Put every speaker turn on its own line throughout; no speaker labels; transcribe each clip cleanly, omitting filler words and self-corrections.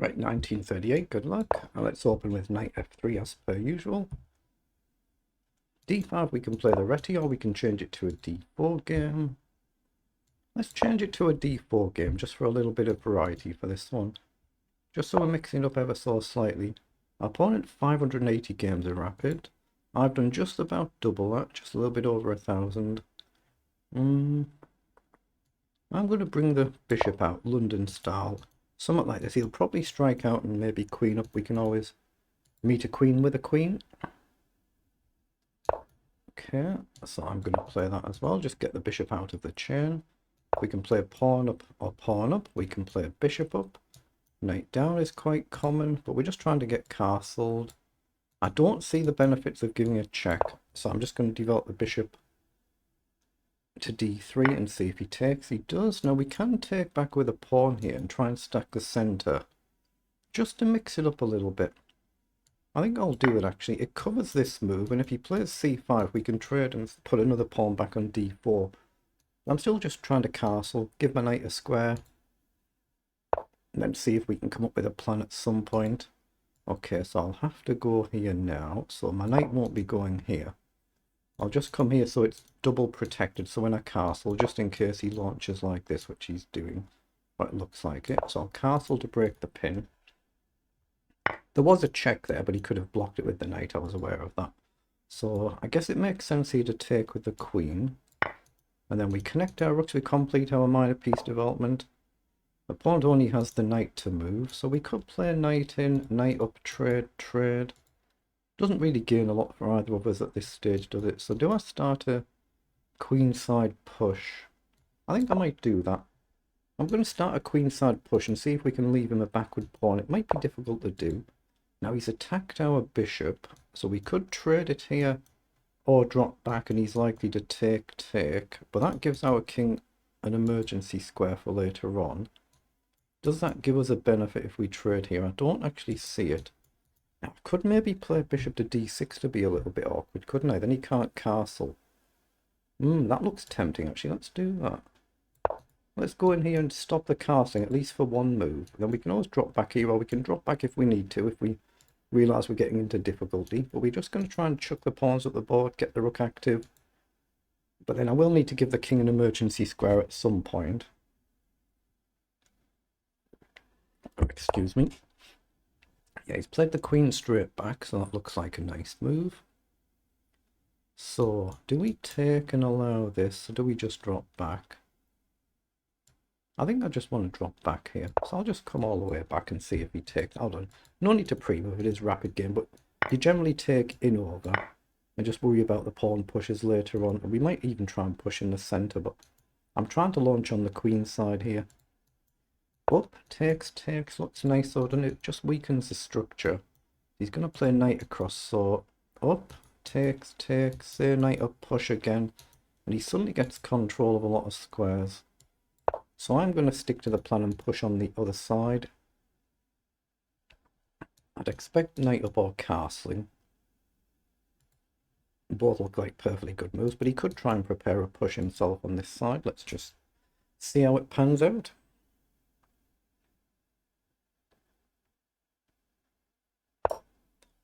Right, 1938, good luck. Now let's open with knight f3 as per usual. d5, we can play the reti, or we can change it to a d4 game. Let's change it to a d4 game, just for a little bit of variety for this one. Just so we're mixing it up ever so slightly. Our opponent 580 games in rapid. I've done just about double that, just a little bit over 1,000. I'm going to bring the bishop out, London style. Something like this. He'll probably strike out and maybe queen up. We can always meet a queen with a queen. Okay, so I'm going to play that as well. Just get the bishop out of the chain. We can play pawn up or pawn up. We can play bishop up. Knight down is quite common, but we're just trying to get castled. I don't see the benefits of giving a check, so I'm just going to develop the bishop to d3 and see if he takes. He does. Now we can take back with a pawn here and try and stack the center, just to mix it up a little bit. I think I'll do it actually. It covers this move, and if he plays c5 we can trade and put another pawn back on d4. I'm still just trying to castle, give my knight a square, and then see if we can come up with a plan at some point. Okay, so I'll have to go here now, so my knight won't be going here. I'll just come here so it's double protected, so when I castle, just in case he launches like this, which he's doing, but it looks like it. So I'll castle to break the pin. There was a check there, but he could have blocked it with the knight, I was aware of that. So I guess it makes sense here to take with the queen. And then we connect our rooks, we complete our minor piece development. The pawn only has the knight to move, so we could play knight in, knight up, trade, trade. Doesn't really gain a lot for either of us at this stage, does it? So do I start a queenside push? I think I might do that. I'm going to start a queenside push and see if we can leave him a backward pawn. It might be difficult to do. Now he's attacked our bishop, so we could trade it here or drop back, and he's likely to take. But that gives our king an emergency square for later on. Does that give us a benefit if we trade here? I don't actually see it. Now, I could maybe play bishop to d6 to be a little bit awkward, couldn't I? Then he can't castle. That looks tempting, actually. Let's do that. Let's go in here and stop the castling, at least for one move. Then we can always drop back here, or we can drop back if we need to, if we realise we're getting into difficulty. But we're just going to try and chuck the pawns at the board, get the rook active. But then I will need to give the king an emergency square at some point. Oh, excuse me. Yeah, he's played the queen straight back, so that looks like a nice move. So, do we take and allow this, or do we just drop back? I think I just want to drop back here, so I'll just come all the way back and see if he takes. Hold on, no need to pre-move, it is rapid game, but you generally take in over and just worry about the pawn pushes later on. We might even try and push in the centre, but I'm trying to launch on the queen side here. Up, takes, looks nice though, doesn't it? Just weakens the structure. He's going to play knight across, so up, takes, say knight up, push again, and he suddenly gets control of a lot of squares. So I'm going to stick to the plan and push on the other side. I'd expect knight up or castling. Both look like perfectly good moves, but he could try and prepare a push himself on this side. Let's just see how it pans out.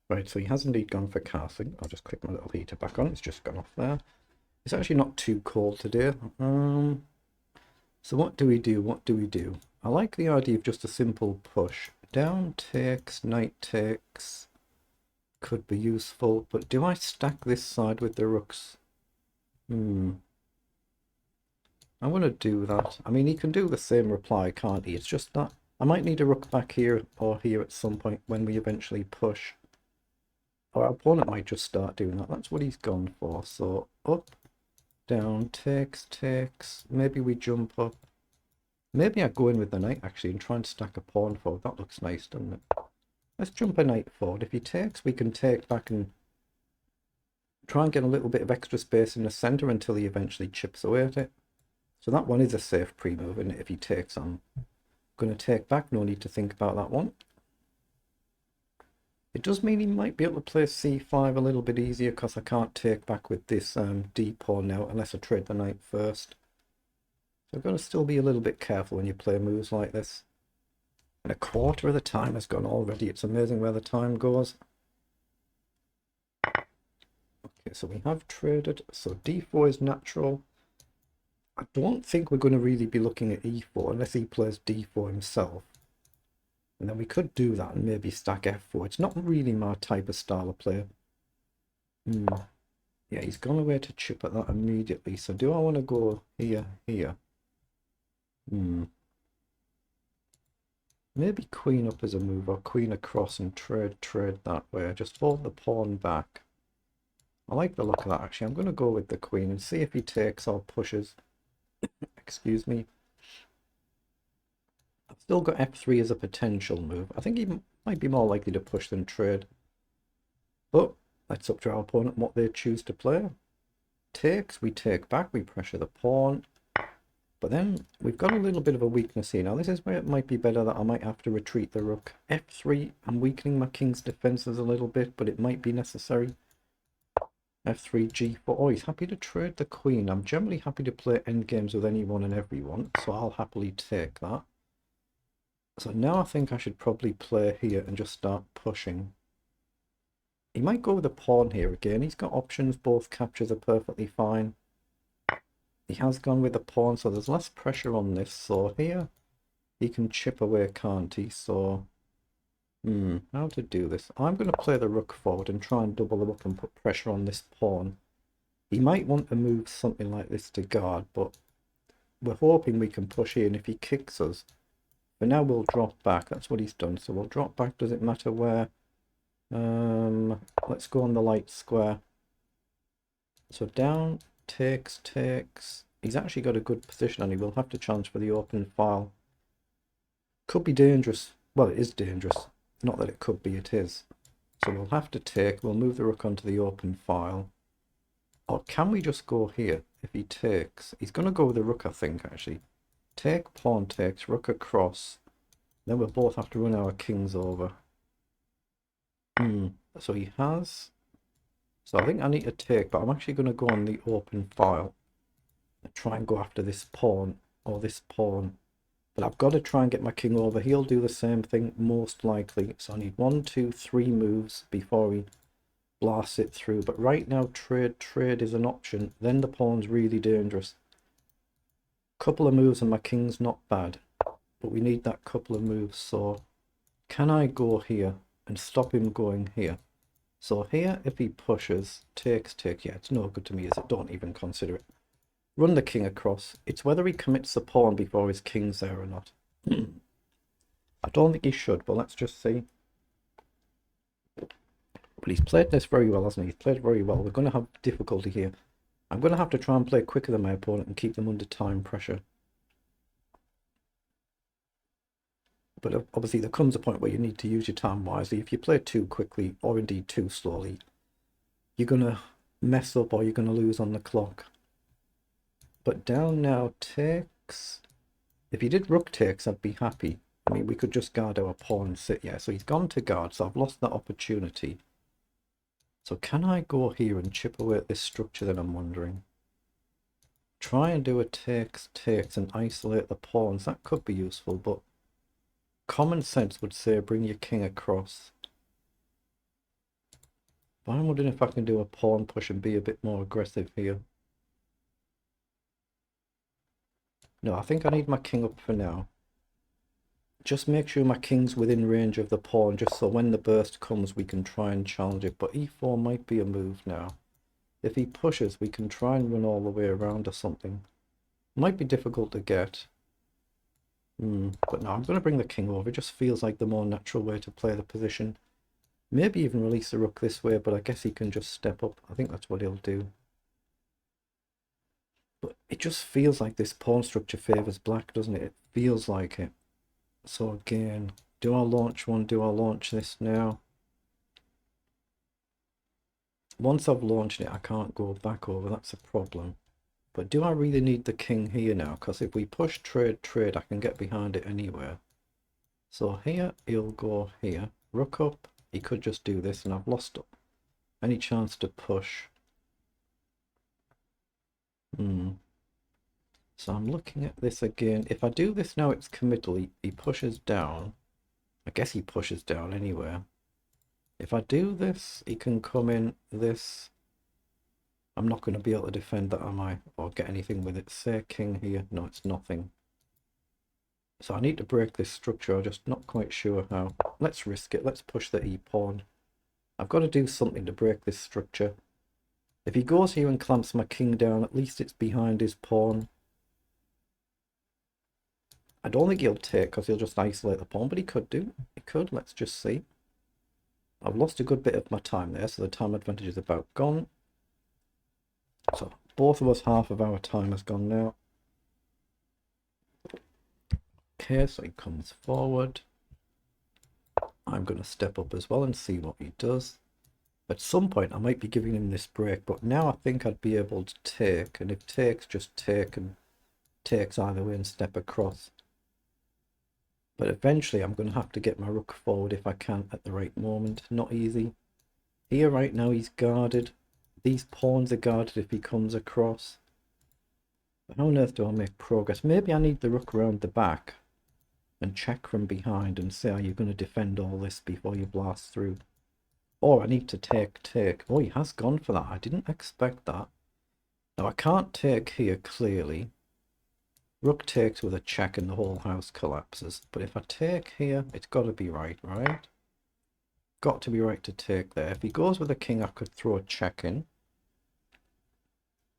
Right, so he has indeed gone for castling. I'll just click my little heater back on. It's just gone off there. It's actually not too cold today. So what do we do? I like the idea of just a simple push. Down takes, knight takes. Could be useful, but do I stack this side with the rooks? I want to do that. I mean, he can do the same reply, can't he? It's just that I might need a rook back here or here at some point when we eventually push. Or our opponent might just start doing that. That's what he's gone for. So up, down, takes. Maybe we jump up. Maybe I go in with the knight actually and try and stack a pawn forward. That looks nice, doesn't it? Let's jump a knight forward. If he takes, we can take back and try and get a little bit of extra space in the centre until he eventually chips away at it. So that one is a safe pre-move, and if he takes, I'm going to take back. No need to think about that one. It does mean he might be able to play c5 a little bit easier because I can't take back with this d pawn now unless I trade the knight first. So I've got to still be a little bit careful when you play moves like this. And a quarter of the time has gone already. It's amazing where the time goes. Okay, so we have traded. So d4 is natural. I don't think we're going to really be looking at e4 unless he plays d4 himself. And then we could do that and maybe stack f4. It's not really my type of style of player. Yeah, he's gone away to chip at that immediately. So do I want to go here, here? Maybe queen up as a move, or queen across and trade that way. Just hold the pawn back. I like the look of that, actually. I'm going to go with the queen and see if he takes or pushes. Excuse me. I've still got f3 as a potential move. I think he might be more likely to push than trade. But that's up to our opponent what they choose to play. Takes, we take back, we pressure the pawn. But then we've got a little bit of a weakness here. Now this is where it might be better that I might have to retreat the rook. f3, I'm weakening my king's defenses a little bit, but it might be necessary. f3, g4. Oh, he's happy to trade the queen. I'm generally happy to play endgames with anyone and everyone, so I'll happily take that. So now I think I should probably play here and just start pushing. He might go with a pawn here again. He's got options. Both captures are perfectly fine. He has gone with a pawn, so there's less pressure on this. So here he can chip away, can't he? So, how to do this? I'm going to play the rook forward and try and double the rook and put pressure on this pawn. He might want to move something like this to guard, but we're hoping we can push here, and if he kicks us, for now we'll drop back. That's what he's done. So we'll drop back. Does it matter where? Let's go on the light square. So down, takes. He's actually got a good position, and he will have to challenge for the open file. Could be dangerous. Well, it is dangerous. Not that it could be, it is. So we'll have to take. We'll move the rook onto the open file. Or can we just go here? If he takes, he's going to go with the rook, I think, actually. Take, pawn takes, rook across. Then we'll both have to run our kings over. So he has. So I think I need to take, but I'm actually going to go on the open file and try and go after this pawn or this pawn. But I've got to try and get my king over. He'll do the same thing most likely. So I need 1, 2, 3 moves before we blast it through. But right now trade is an option. Then the pawn's really dangerous. Couple of moves and my king's not bad, but we need that couple of moves. So can I go here and stop him going here? So here, if he pushes, takes, yeah, it's no good to me, is it? Don't even consider it. Run the king across. It's whether he commits the pawn before his king's there or not. I don't think he should, but let's just see. But he's played this very well, hasn't he? He's played very well. We're going to have difficulty here. I'm going to have to try and play quicker than my opponent and keep them under time pressure. But obviously there comes a point where you need to use your time wisely. If you play too quickly, or indeed too slowly, you're going to mess up or you're going to lose on the clock. But down now takes. If he did rook takes, I'd be happy. I mean, we could just guard our pawn and sit. Yeah, so he's gone to guard, so I've lost that opportunity. So can I go here and chip away at this structure that I'm wondering? Try and do a takes and isolate the pawns. That could be useful, but common sense would say bring your king across. But I'm wondering if I can do a pawn push and be a bit more aggressive here. No, I think I need my king up for now. Just make sure my king's within range of the pawn, just so when the burst comes we can try and challenge it. But e4 might be a move now. If he pushes, we can try and run all the way around or something. Might be difficult to get. But no, I'm going to bring the king over. It just feels like the more natural way to play the position. Maybe even release the rook this way, but I guess he can just step up. I think that's what he'll do. But it just feels like this pawn structure favours black, doesn't it? It feels like it. So again, do I launch one? Do I launch this now? Once I've launched it, I can't go back over. That's a problem. But do I really need the king here now? Because if we push trade, I can get behind it anywhere. So here, he'll go here. Rook up. He could just do this, and I've lost any chance to push. So I'm looking at this again. If I do this now, it's committal. He pushes down. I guess he pushes down anywhere. If I do this, he can come in this. I'm not going to be able to defend that, am I? Or get anything with it. Say king here. No, it's nothing. So I need to break this structure. I'm just not quite sure how. Let's risk it. Let's push the e-pawn. I've got to do something to break this structure. If he goes here and clamps my king down, at least it's behind his pawn. I don't think he'll take because he'll just isolate the pawn, but he could do. He could. Let's just see. I've lost a good bit of my time there, so the time advantage is about gone. So both of us, half of our time has gone now. Okay, so he comes forward. I'm going to step up as well and see what he does. At some point I might be giving him this break, but now I think I'd be able to take, and if takes, just take, and takes either way and step across. But eventually I'm going to have to get my rook forward if I can at the right moment. Not easy. Here right now he's guarded. These pawns are guarded if he comes across. But how on earth do I make progress? Maybe I need the rook around the back and check from behind and say, are you going to defend all this before you blast through? Or I need to take. Oh, he has gone for that. I didn't expect that. Now I can't take here clearly. Rook takes with a check and the whole house collapses. But if I take here, it's got to be right, right? Got to be right to take there. If he goes with a king, I could throw a check in.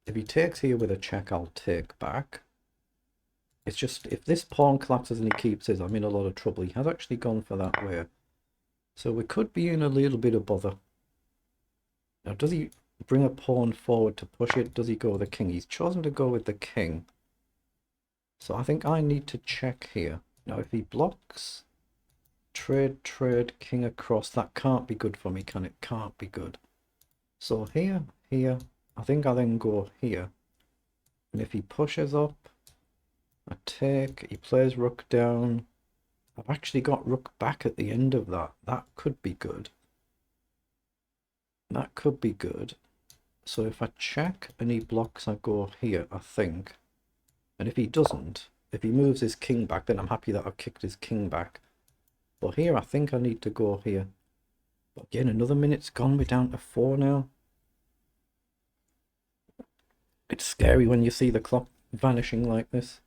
If he takes here with a check, I'll take back. It's just, if this pawn collapses and he keeps his, I'm in a lot of trouble. He has actually gone for that way. So we could be in a little bit of bother. Now, does he bring a pawn forward to push it? Does he go with the king? He's chosen to go with the king. So I think I need to check here. Now, if he blocks, trade, king across, that can't be good for me, can it? Can't be good. So here, I think I then go here. And if he pushes up, I take, he plays rook down. I've actually got rook back at the end of that. That could be good. That could be good. So if I check and he blocks, I go here, I think. And if he doesn't, if he moves his king back, then I'm happy that I've kicked his king back. But here, I think I need to go here. But again, another minute's gone. We're down to 4 now. It's scary when you see the clock vanishing like this.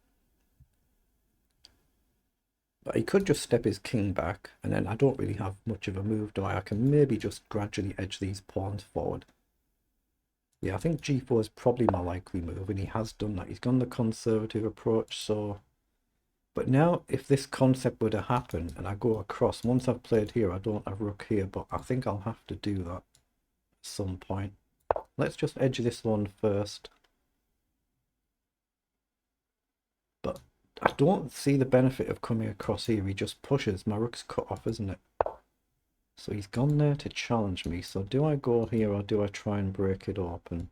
But he could just step his king back, and then I don't really have much of a move, do I? I can maybe just gradually edge these pawns forward. Yeah, I think g4 is probably my likely move, and he has done that. He's gone the conservative approach, so... But now, if this concept were to happen, and I go across, once I've played here, I don't have rook here, but I think I'll have to do that at some point. Let's just edge this one first. But I don't see the benefit of coming across here. He just pushes. My rook's cut off, isn't it? So he's gone there to challenge me. So do I go here or do I try and break it open?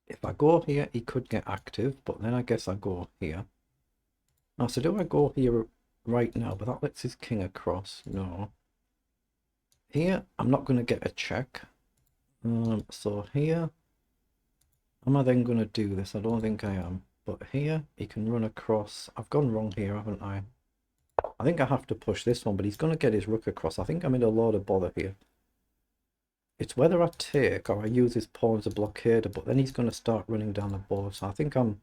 If I go here, he could get active, but then I guess I go here. Now, so do I go here right now? But that lets his king across. No. Here, I'm not going to get a check. So here, am I then going to do this? I don't think I am. But here, he can run across. I've gone wrong here, haven't I? I think I have to push this one, but he's going to get his rook across. I think I'm in a lot of bother here. It's whether I take or I use his pawn as a blockader, but then he's going to start running down the board. So I think I'm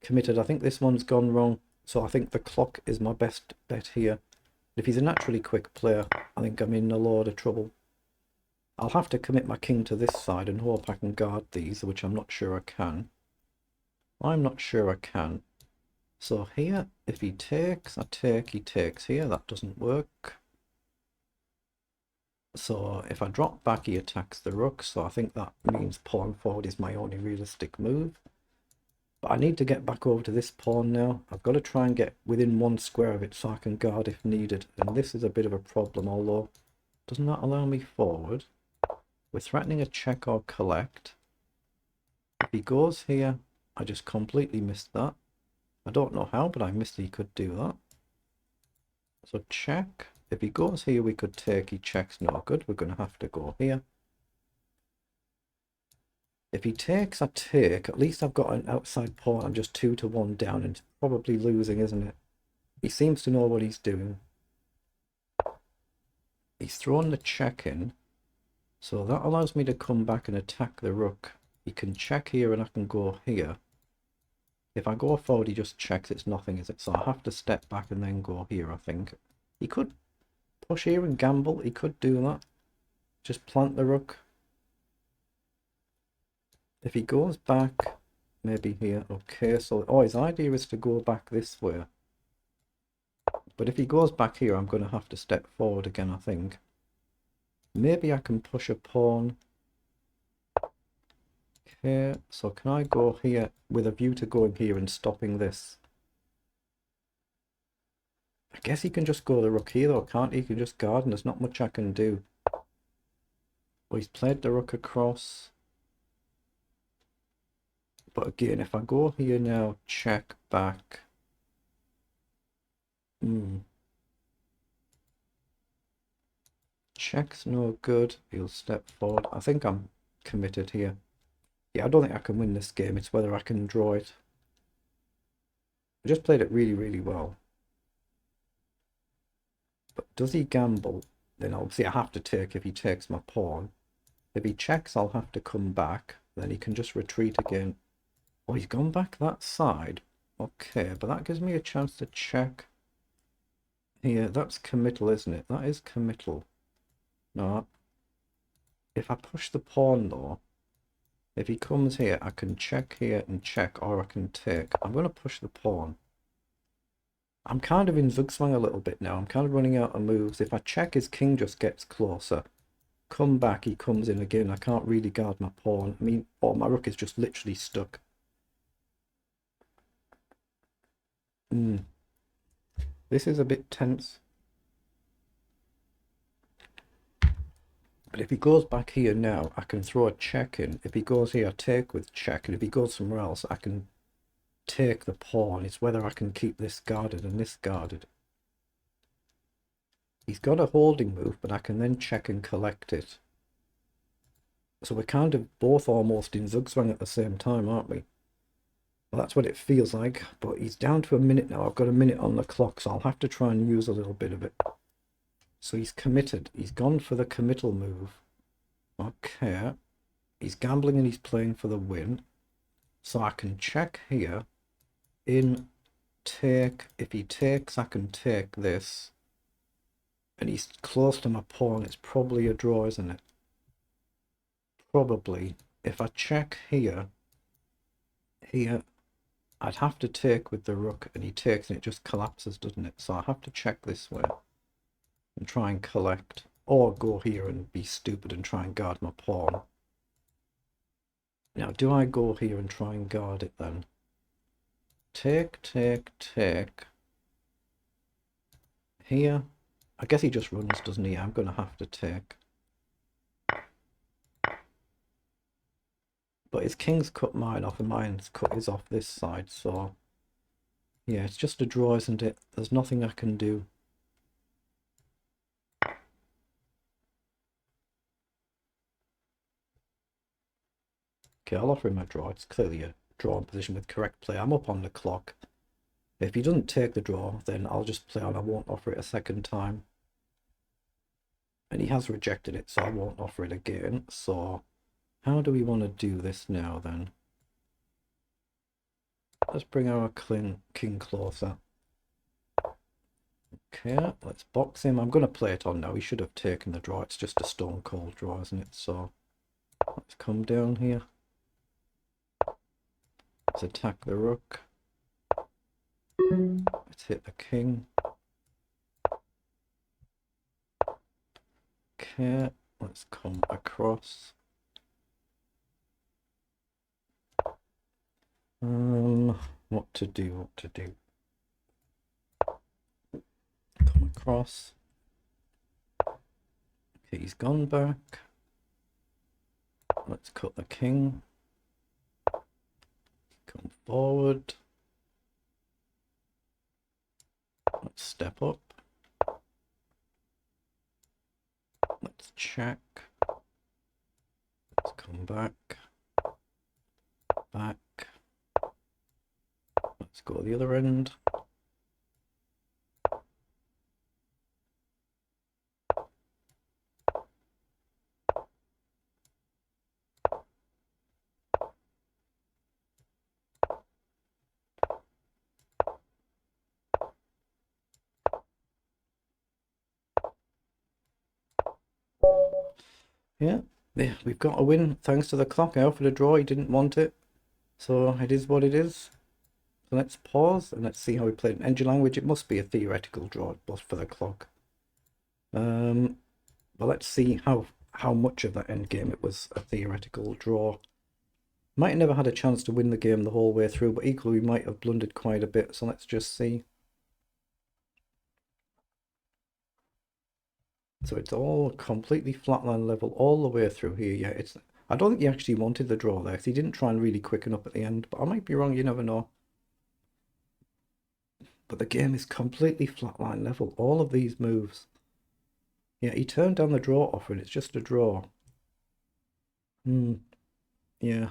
committed. I think this one's gone wrong. So I think the clock is my best bet here. If he's a naturally quick player, I think I'm in a lot of trouble. I'll have to commit my king to this side and hope I can guard these, which I'm not sure I can. I'm not sure I can. So here, if he takes, I take, he takes here. That doesn't work. So if I drop back, he attacks the rook. So I think that means pawn forward is my only realistic move. But I need to get back over to this pawn now. I've got to try and get within 1 square of it so I can guard if needed. And this is a bit of a problem, although doesn't that allow me forward? We're threatening a check or collect. If he goes here, I just completely missed that. I don't know how, but I missed he could do that. So check. If he goes here, we could take. He checks, no good. We're going to have to go here. If he takes, I take. At least I've got an outside pawn. I'm just 2 to 1 down and probably losing, isn't it? He seems to know what he's doing. He's thrown the check in, so that allows me to come back and attack the rook. He can check here and I can go here. If I go forward, he just checks. It's nothing, is it? So I have to step back and then go here, I think. He could push here and gamble. He could do that. Just plant the rook. If he goes back, maybe here. Okay, so his idea is to go back this way. But if he goes back here, I'm going to have to step forward again, I think. Maybe I can push a pawn. Okay, so can I go here with a view to going here and stopping this? I guess he can just go the rook here though, can't he? He can just guard and there's not much I can do. Well, he's played the rook across. But again, if I go here now, check back. Check's no good. He'll step forward. I think I'm committed here. Yeah, I don't think I can win this game. It's whether I can draw it. I just played it really, really well. But does he gamble? Then obviously I have to take if he takes my pawn. If he checks, I'll have to come back. Then he can just retreat again. Oh, he's gone back that side. Okay, but that gives me a chance to check. Here, that's committal, isn't it? That is committal. No. If I push the pawn though, if he comes here, I can check here and check, or I can take. I'm going to push the pawn. I'm kind of in Zugzwang a little bit now. I'm kind of running out of moves. If I check, his king just gets closer. Come back, he comes in again. I can't really guard my pawn. I mean, my rook is just literally stuck. This is a bit tense. But if he goes back here now, I can throw a check in. If he goes here, I take with check. And if he goes somewhere else, I can take the pawn. It's whether I can keep this guarded and this guarded. He's got a holding move, but I can then check and collect it. So we're kind of both almost in Zugzwang at the same time, aren't we? Well, that's what it feels like. But he's down to a minute now. I've got a minute on the clock, so I'll have to try and use a little bit of it. So he's committed. He's gone for the committal move. Okay. He's gambling and he's playing for the win. So I can check here. In, take. If he takes, I can take this. And he's close to my pawn. It's probably a draw, isn't it? Probably. If I check here, I'd have to take with the rook. And he takes and it just collapses, doesn't it? So I have to check this way. And try and collect, or go here and be stupid and try and guard my pawn. Now, do I go here and try and guard it then? Take, take, take. Here. I guess he just runs, doesn't he? I'm going to have to take. But his king's cut mine off and mine's cut his off this side, so... yeah, it's just a draw, isn't it? There's nothing I can do. Okay, I'll offer him a draw. It's clearly a drawn position with correct play. I'm up on the clock. If he doesn't take the draw, then I'll just play on. I won't offer it a second time. And he has rejected it, so I won't offer it again. So, how do we want to do this now, then? Let's bring our king closer. Okay, let's box him. I'm going to play it on now. He should have taken the draw. It's just a stone cold draw, isn't it? So, let's come down here. Let's attack the rook. Let's hit the king. Okay, let's come across. What to do? Come across. Okay, he's gone back. Let's cut the king. Come forward. Let's step up. Let's check. Let's come back. Back. Let's go the other end. Yeah, we've got a win thanks to the clock. I offered a draw, he didn't want it. So it is what it is. So let's pause and let's see how we played in engine language. It must be a theoretical draw but for the clock. But let's see how much of that end game it was a theoretical draw. Might have never had a chance to win the game the whole way through, but equally we might have blundered quite a bit. So let's just see. So it's all completely flatline level all the way through here. Yeah, it's. I don't think he actually wanted the draw there, because he didn't try and really quicken up at the end. But I might be wrong. You never know. But the game is completely flatline level. All of these moves. Yeah, he turned down the draw offer, and it's just a draw. Yeah.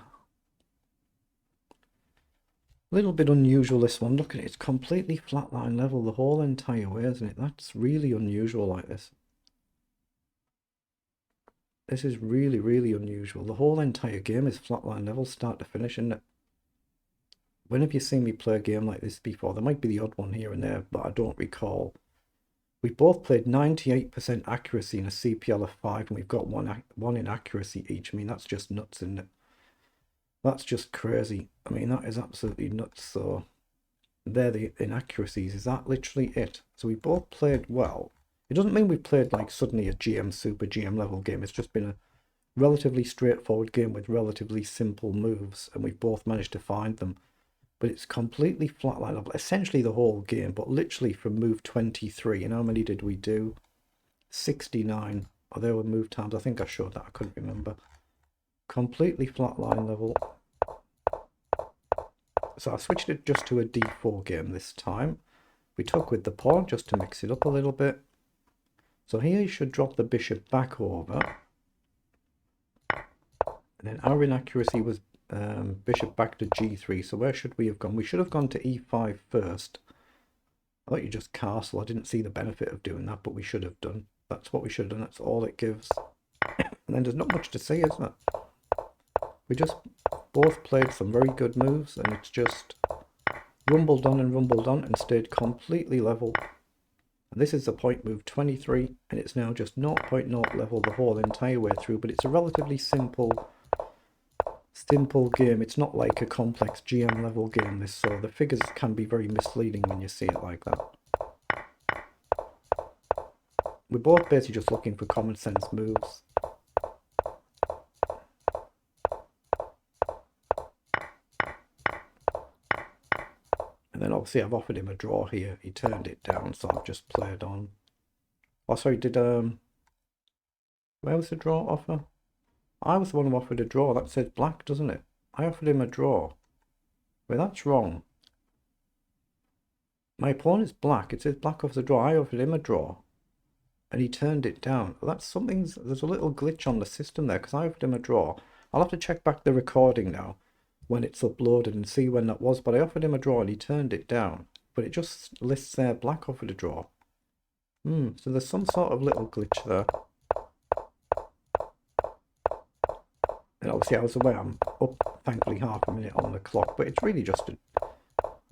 A little bit unusual, this one. Look at it. It's completely flatline level the whole entire way, isn't it? That's really unusual like this. This is really, really unusual. The whole entire game is flatline level, start to finish, isn't it? When have you seen me play a game like this before? There might be the odd one here and there, but I don't recall. We both played 98% accuracy in a CPL of 5, and we've got one inaccuracy each. I mean, that's just nuts, isn't it? That's just crazy. I mean, that is absolutely nuts. So, they're the inaccuracies. Is that literally it? So we both played well. It doesn't mean we played like suddenly a GM, super GM level game. It's just been a relatively straightforward game with relatively simple moves, and we've both managed to find them. But it's completely flatline level, essentially the whole game, but literally from move 23. And how many did we do? 69. Oh, there were move times. I think I showed that. I couldn't remember. Completely flatline level. So I switched it just to a d4 game this time. We took with the pawn just to mix it up a little bit. So here you should drop the bishop back over. And then our inaccuracy was bishop back to g3. So where should we have gone? We should have gone to e5 first. I thought you just castle. I didn't see the benefit of doing that, but we should have done. That's what we should have done. That's all it gives. And then there's not much to say, is there? We just both played some very good moves, and it's just rumbled on and stayed completely level. And this is the point move 23, and it's now just 0.0 level the whole entire way through, but it's a relatively simple game. It's not like a complex GM level game, this, so the figures can be very misleading when you see it like that. We're both basically just looking for common sense moves. And then obviously I've offered him a draw here. He turned it down, so I've just played on. Oh, sorry, where was the draw offer? I was the one who offered a draw. That says black, doesn't it? I offered him a draw. Well, that's wrong. My opponent's black. It says black offers a draw. I offered him a draw, and he turned it down. Well, that's something. There's a little glitch on the system there, because I offered him a draw. I'll have to check back the recording now when it's uploaded and see when that was, but I offered him a draw and he turned it down. But it just lists there black offered a draw. So there's some sort of little glitch there. And obviously I was aware I'm up, thankfully, half a minute on the clock, but it's really just a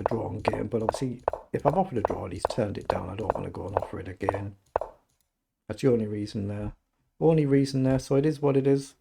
drawn game. But obviously if I've offered a draw and he's turned it down, I don't want to go and offer it again. That's the only reason there. So it is what it is.